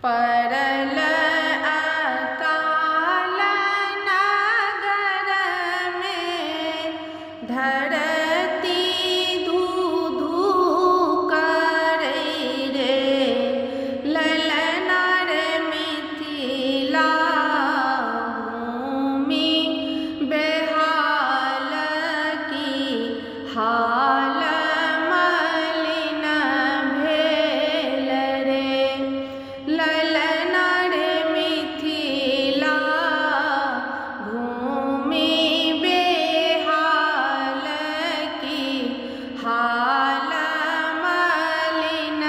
परल अकाल नगर में धरती धू धू करई रे ललना रे मिथिला भूमि बेहाल की हाल मलिन भेल रे ललना रे मिथिला भूमि बेहाल की हाल मलिन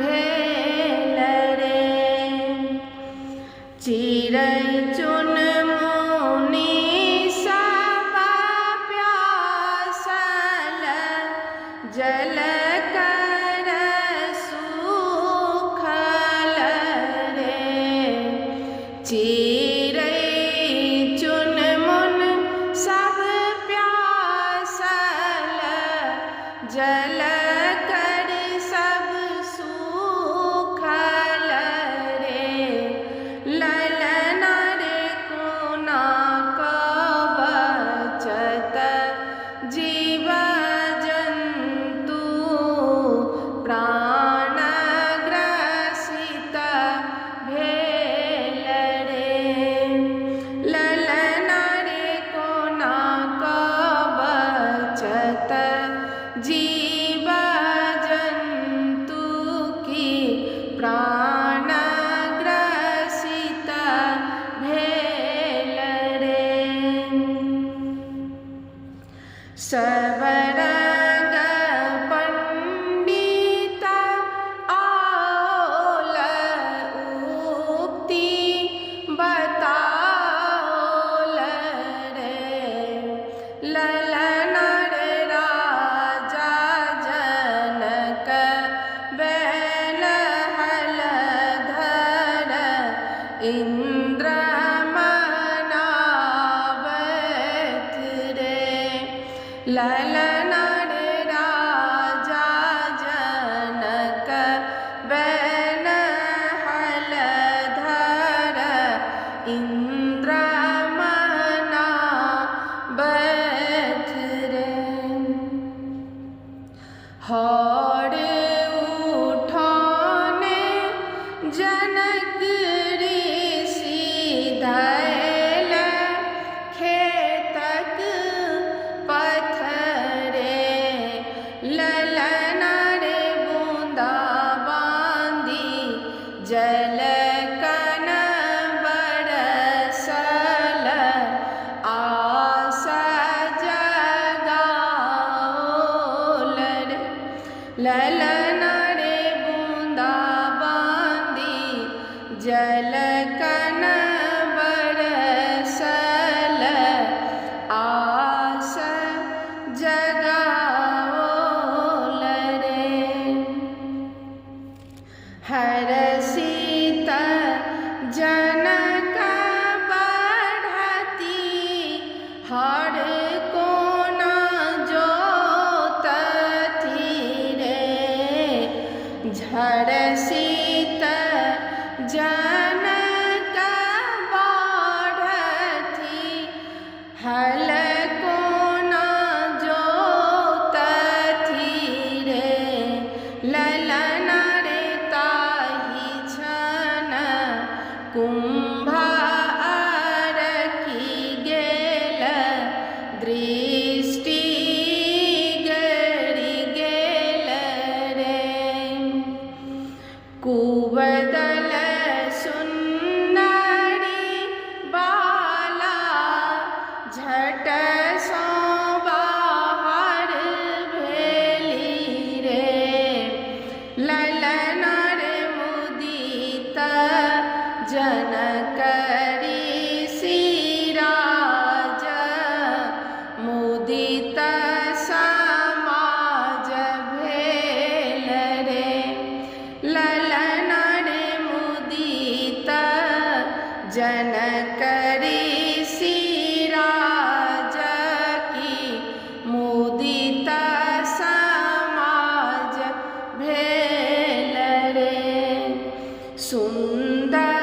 भेल रे चिड़ै चुनमुनी सब प्यासल जल कर सूखल रे चिड़ै चुनमुन सब प्यासल जल कर सब सूखल रे ललना रे कोना क बचत जीव जंतु प्राण ग्रसित भेल रे ललना रे कोना क बचत जीव जंतु की प्राण ग्रसित भेल रे सब रंग पंडित आओल उक्ति बताओल रे ललना रे राजा जनक बैल हल धर इंद्र मनावत रे ललना रे राजा जनक बैल हल धर इंद्र मनावत रे हर उठाने जनक ऋषि धैल खेतक पथरे ललना रे बूंदा बांदी जल कन बरसल आस जगाओल रे ललना रे बूंदा बांदी जल कन बरसल आस जगाओल रे हरषित जनक बढ़ती हर कोना जोतथी रे झरषित जनक बढ़ती हल कोना जोतथी रे ललना रे ताहि छन कुम्भार की गेल दृष्टि गरि गेल रे कुबदल सुन्नरी बाला झट सो बाहर भेली रे ललना रे मुदित जनक ऋषि राज मुदित समाज भेल रे ललना रे मुदित जनक ऋषि राज की मुदित समाज भेल रे सुंदर